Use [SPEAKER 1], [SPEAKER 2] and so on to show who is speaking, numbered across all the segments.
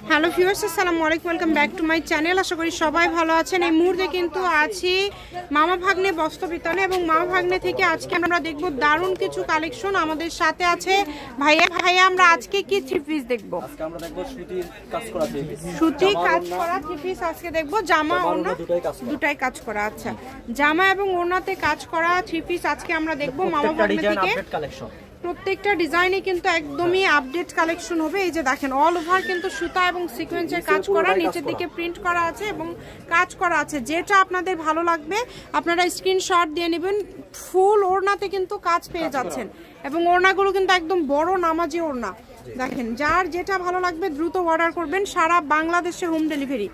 [SPEAKER 1] Hello viewers, আসসালামু আলাইকুম, welcome back to my channel. আশা করি সবাই ভালো আছেন। এই মুহূর্তে কিন্তু আছি মামা ভাগ্নে বস্ত্রবিতানে এবং মামা ভাগ্নে থেকে আজকে আমরা দেখব দারুণ কিছু কালেকশন। আমাদের সাথে আছে ভাইয়া। আমরা আজকে কি থ্রি পিস দেখবো?
[SPEAKER 2] আজকে আমরা দেখব সুতির কাজ করা থ্রি পিস।
[SPEAKER 1] সুতি কাজ করা থ্রি পিস আজকে দেখবো। জামা ওড়না দুটাই কাজ করা। আচ্ছা, জামা এবং ওড়নাতে কাজ করা থ্রি পিস আজকে আমরা দেখবো মামা ভাগ্নে থেকে। প্রত্যেকটা ডিজাইনে কিন্তু একদমই আপডেট কালেকশন হবে। এই যে দেখেন, অল ওভার কিন্তু সুতা এবং সিকোয়েন্সের কাজ করা, নিচের দিকে প্রিন্ট করা আছে এবং কাজ করা আছে। যেটা আপনাদের ভালো লাগবে আপনারা স্ক্রিনশট দিয়ে নেবেন। ফুল ওড়নাতে কিন্তু কাজ পেয়ে যাচ্ছেন এবং ওড়নাগুলো কিন্তু একদম বড় নামাজি ওড়না। দেখেন, যার যেটা ভালো লাগবে দ্রুত অর্ডার করবেন। সারা বাংলাদেশে হোম ডেলিভারি।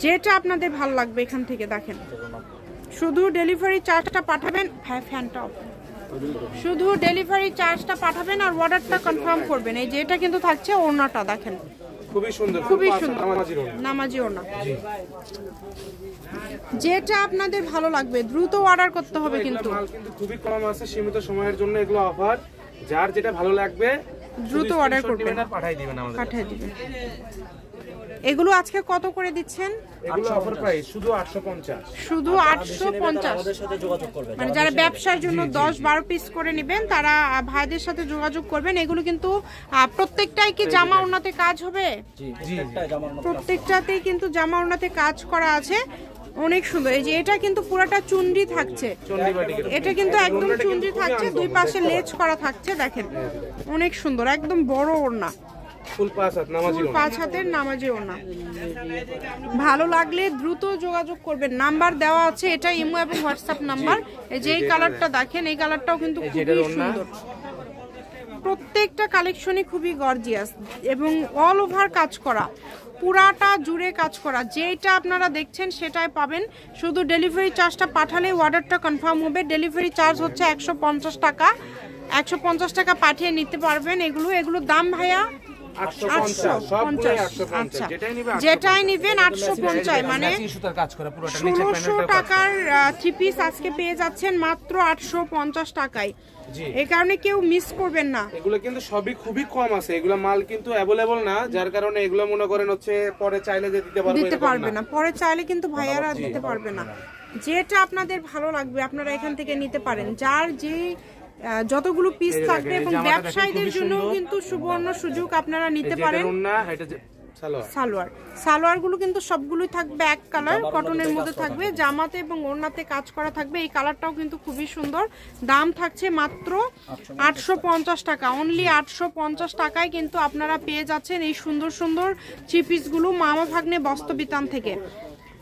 [SPEAKER 1] যেটা আপনাদের ভালো লাগবে এখান থেকে দেখেন, শুধু ডেলিভারি চার্জটা পাঠাবেন। ফ্যানটা শুধু ডেলিভারি চার্জটা পাঠাবেন আর অর্ডারটা কনফার্ম করবেন। এই যে এটা কিন্তু থাকছে ওড়নাটা, দেখেন
[SPEAKER 3] খুবই সুন্দর,
[SPEAKER 1] খুবই সুন্দর নামাজি ওড়না। যেটা আপনাদের ভালো লাগবে দ্রুত অর্ডার করতে হবে। কিন্তু
[SPEAKER 3] মাল কিন্তু খুবই কম আছে, সীমিত সময়ের জন্য এগুলো অফার। যার যেটা ভালো লাগবে
[SPEAKER 1] দ্রুত অর্ডার করবেন
[SPEAKER 3] আর পাঠিয়ে দিবেন আমাদের।
[SPEAKER 1] পাঠিয়ে দিবেন। এগুলো আজকে কত করে দিচ্ছেন?
[SPEAKER 3] এগুলো অফার প্রাইস শুধু 850।
[SPEAKER 1] শুধু 850।
[SPEAKER 2] আমাদের সাথে যোগাযোগ করবেন।
[SPEAKER 1] মানে যারা ব্যবসার জন্য 10-12 পিস করে নেবেন তারা ভাইদের সাথে যোগাযোগ করবেন। এগুলো কিন্তু প্রত্যেকটাই কি জামা ওড়নাতে কাজ হবে?
[SPEAKER 2] জি,
[SPEAKER 1] প্রত্যেকটাতেই কিন্তু জামা ওড়নাতে কাজ করা আছে। অনেক সুন্দর। এই যে এটা কিন্তু পুরোটা চুনরি থাকছে, এটা কিন্তু একদম চুনরি থাকছে, দুই পাশে লেজ করা থাকছে। দেখেন অনেক সুন্দর, একদম বড় ওড়না,
[SPEAKER 3] ফুল পাঁচ
[SPEAKER 1] হাতের নামাজি ওড়না। ভালো লাগলে দ্রুত যোগাযোগ করবেন। নাম্বার দেওয়া আছে, এটা ইমো এবং হোয়াটসঅ্যাপ নাম্বার। এই যে এই কালারটা দেখেন, এই কালারটাও কিন্তু খুবই সুন্দর। প্রত্যেকটা কালেকশনই খুবই গর্জিয়াস এবং অল ওভার কাজ করা, পুরাটা জুড়ে কাজ করা। যেটা আপনারা দেখছেন সেটাই পাবেন। শুধু ডেলিভারি চার্জটা পাঠালে অর্ডারটা কনফার্ম হবে। ডেলিভারি চার্জ হচ্ছে 150 টাকা। 150 টাকা পাঠিয়ে নিতে পারবেন। এগুলোর দাম ভাইয়া 850। যেটাই নিবেন 850, মানে 1600 টাকার থ্রি পিস আজকে পেয়ে যাচ্ছেন মাত্র 850 টাকায়। এই কারণে কেউ মিস করবেন না।
[SPEAKER 3] এগুলো কিন্তু সবই খুবই কম আছে, এগুলো মাল কিন্তু অ্যাভেলেবল না, যার কারণে এগুলো মনে করেন হচ্ছে পরে চাইলে যে দিতে পারবে
[SPEAKER 1] না। পরে চাইলে কিন্তু ভাইয়ারা দিতে পারবে না। যেটা আপনাদের ভালো লাগবে আপনারা এখান থেকে নিতে পারেন। যার যে যতগুলো পিস থাকবে এবং ব্যবসায়ীদের জন্য কিন্তু সুবর্ণ সুযোগ, আপনারা নিতে পারেন। সালোয়ার গুলো কিন্তু সবগুলোই থাকবে এক কালার, কটনের মধ্যে থাকবে। জামাতে এবং ওড়নাতে কাজ করা থাকবে। এই কালারটাও কিন্তু খুবই সুন্দর। দাম থাকছে মাত্র 850 টাকা। অনলি 850 টাকায় কিন্তু আপনারা পেয়ে যাচ্ছেন এই সুন্দর সুন্দর থ্রি পিস গুলো মামা ভাগ্নে বস্ত্রবিতান থেকে।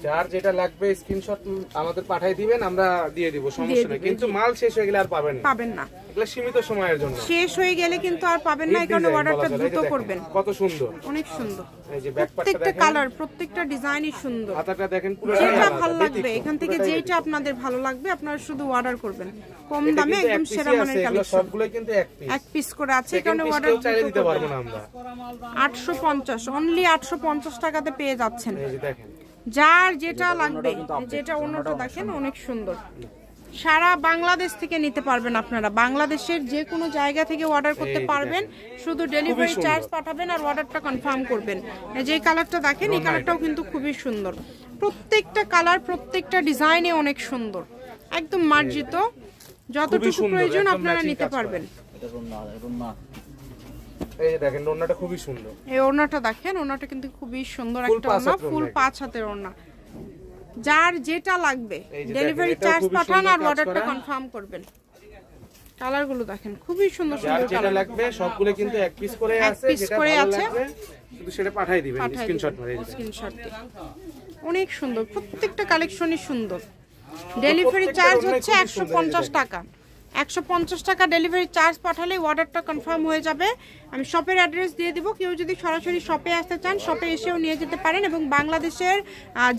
[SPEAKER 3] যার যেটা লাগবে স্ক্রিনশট আমাদের পাঠিয়ে দিবেন, আমরা দিয়ে দিব, সমস্যা নেই। কিন্তু মাল শেষ হয়ে গেলে আর পাবেন না। এগুলো সীমিত সময়ের জন্য, শেষ হয়ে গেলে কিন্তু আর পাবেন না। এই কারণে অর্ডারটা দ্রুত করবেন। কত সুন্দর, অনেক সুন্দর। এই যে
[SPEAKER 1] প্রত্যেকটা কালার, প্রত্যেকটা ডিজাইনই সুন্দর।
[SPEAKER 3] হাতাটা দেখেন, পুরো
[SPEAKER 1] যেটা ভালো লাগবে এখান থেকে, যেটা আপনাদের ভালো লাগবে আপনারা শুধু অর্ডার করবেন। কম দামে একদম সেরা মানের কালেকশন।
[SPEAKER 3] সবগুলো কিন্তু এক
[SPEAKER 1] পিস করে আছে, এই কারণে অর্ডার
[SPEAKER 3] চাইলে দিতে পারবো না আমরা।
[SPEAKER 1] 850, অনলি 850 টাকাতে পেয়ে যাচ্ছেন।
[SPEAKER 3] এই যে দেখেন,
[SPEAKER 1] যার যেটা লাগবে। যেটা অন্যটা দেখেন অনেক সুন্দর। সারা বাংলাদেশ থেকে নিতে পারবেন আপনারা। বাংলাদেশের যে কোনো জায়গা থেকে অর্ডার করতে পারবেন। শুধু ডেলিভারি চার্জ পাঠাবেন আর অর্ডারটা কনফার্ম করবেন। যে কালারটা দেখেন, এই কালারটাও কিন্তু খুবই সুন্দর। প্রত্যেকটা কালার, প্রত্যেকটা ডিজাইনে অনেক সুন্দর, একদম মার্জিত। যতটুকু প্রয়োজন আপনারা নিতে পারবেন।
[SPEAKER 3] এই দেখেন ওড়নাটা খুবই সুন্দর।
[SPEAKER 1] এই ওড়নাটা দেখেন, ওড়নাটা কিন্তু খুবই সুন্দর একটা ওড়না, ফুল 5 হাতের ওড়না। যার যেটা লাগবে ডেলিভারি চার্জ পাঠান আর অর্ডারটা কনফার্ম করবেন। কালারগুলো দেখেন খুবই সুন্দর সুন্দর
[SPEAKER 3] যেটা লাগবে সবগুলো কিন্তু এক পিস করে আছে। যেটা ভালো লাগবে শুধু সেটা পাঠিয়ে দিবেন, স্ক্রিনশট দিয়ে।
[SPEAKER 1] অনেক সুন্দর, প্রত্যেকটা কালেকশনই সুন্দর। ডেলিভারি চার্জ হচ্ছে 150 টাকা। 150 টাকা ডেলিভারি চার্জ পাঠালে অর্ডারটা কনফার্ম হয়ে যাবে। আমি শপের অ্যাড্রেস দিয়ে দিব। কেউ যদি সরাসরি শপে আসতে চান শপে এসেও নিয়ে যেতে পারেন এবং বাংলাদেশের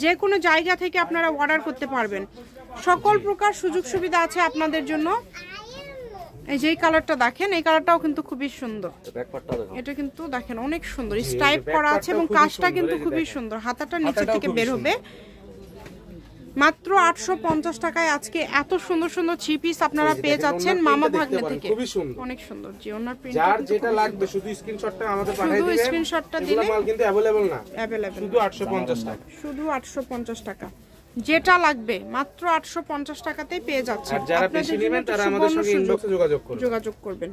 [SPEAKER 1] যে কোনো জায়গা থেকে আপনারা অর্ডার করতে পারবেন। সকল প্রকার সুযোগ সুবিধা আছে আপনাদের জন্য। এই যে কালারটা দেখেন, এই কালারটাও কিন্তু খুবই সুন্দর। এটা কিন্তু দেখেন অনেক সুন্দর, স্টাইপ করা আছে এবং কাজটা কিন্তু খুবই সুন্দর। হাতাটা নিচে থেকে বের হবে। মাত্র 850 টাকায় আজকে এত সুন্দর সুন্দর থ্রি পিস আপনারা পেয়ে যাচ্ছেন মামা ভাগ্নে থেকে।
[SPEAKER 3] খুবই সুন্দর,
[SPEAKER 1] অনেক সুন্দর। জি ওনার প্রিন্ট
[SPEAKER 3] যার যেটা লাগবে শুধু স্ক্রিনশটটা আমাদের পাঠিয়ে দিবেন, শুধু
[SPEAKER 1] স্ক্রিনশটটা দিলে
[SPEAKER 3] মাল কিন্তু अवेलेबल না,
[SPEAKER 1] अवेलेबल
[SPEAKER 3] শুধু 850 টাকা,
[SPEAKER 1] শুধু 850 টাকা যেটা লাগবে মাত্র 850 টাকাতেই পেয়ে যাচ্ছেন।
[SPEAKER 3] আর যারা বেশি নেবেন তারা আমাদের সঙ্গে ইনবক্সে যোগাযোগ করবেন।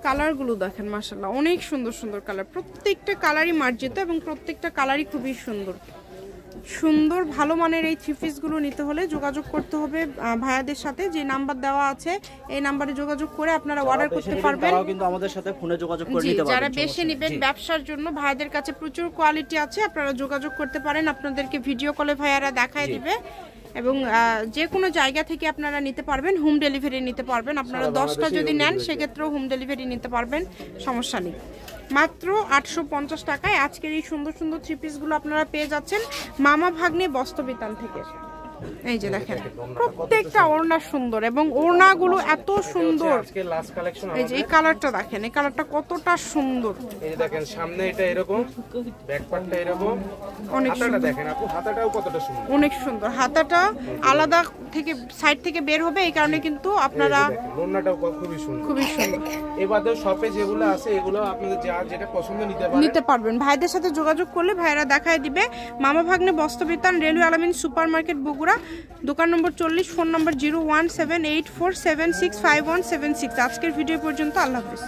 [SPEAKER 1] কালারগুলো দেখেন মাশাআল্লাহ অনেক সুন্দর সুন্দর কালার, প্রত্যেকটা কালারই মার্জিত এবং প্রত্যেকটা কালারই খুবই সুন্দর সুন্দর। ভালো মানের এই থ্রি পিসগুলো নিতে হলে যোগাযোগ করতে হবে ভাইয়াদের সাথে, যে নাম্বার দেওয়া আছে এই নাম্বারে যোগাযোগ করে আপনারা অর্ডার করতে পারবেন।
[SPEAKER 2] তারাও কিন্তু আমাদের সাথে ফোনে যোগাযোগ করে নিতে পারবেন।
[SPEAKER 1] যারা বেশি নেবেন ব্যবসার জন্য ভাইয়াদের কাছে প্রচুর কোয়ালিটি আছে, আপনারা যোগাযোগ করতে পারেন। আপনাদেরকে ভিডিও কলে ভাইয়ারা দেখায় দিবে এবং যে কোনো জায়গা থেকে আপনারা নিতে পারবেন, হোম ডেলিভারি নিতে পারবেন। আপনারা 10টা যদি নেন সেক্ষেত্রেও হোম ডেলিভারি নিতে পারবেন, সমস্যা নেই। মাত্র 850 টাকায় আজকের এই সুন্দর সুন্দর থ্রি পিসগুলো আপনারা পেয়ে যাচ্ছেন মামা ভাগ্নে বস্ত্রবিতান থেকে। এই যে দেখেন প্রত্যেকটা ওড়না সুন্দর এবং ওড়নাগুলো এত সুন্দর।
[SPEAKER 3] আজকে লাস্ট কালেকশন
[SPEAKER 1] এই যে এই কালারটা দেখেন, এই কালারটা কতটা সুন্দর।
[SPEAKER 3] এই যে দেখেন সামনে এটা এরকম, ব্যাক পার্টটা এরকম,
[SPEAKER 1] অনেক
[SPEAKER 3] হাতাটা দেখেন আপু, হাতাটাও কতটা সুন্দর,
[SPEAKER 1] অনেক সুন্দর। হাতাটা আলাদা থেকে সাইড থেকে বের হবে, এই কারণে কিন্তু আপনারা
[SPEAKER 3] ওড়নাটাও খুবই সুন্দর,
[SPEAKER 1] খুবই সুন্দর।
[SPEAKER 3] এবারে শপে যেগুলো আছে এগুলো আপনাদের যেটা পছন্দ নিতে পারবেন।
[SPEAKER 1] ভাইদের সাথে যোগাযোগ করলে ভাইরা দেখায় দিবে। মামা ভাগ্নে বস্ত্রবিতান, রেলওয়ে আলামিন সুপার মার্কেট বগুড়া, দোকান নম্বর 40, ফোন নম্বর 01784765176। আজকের ভিডিও পর্যন্ত, আল্লাহ হাফেজ।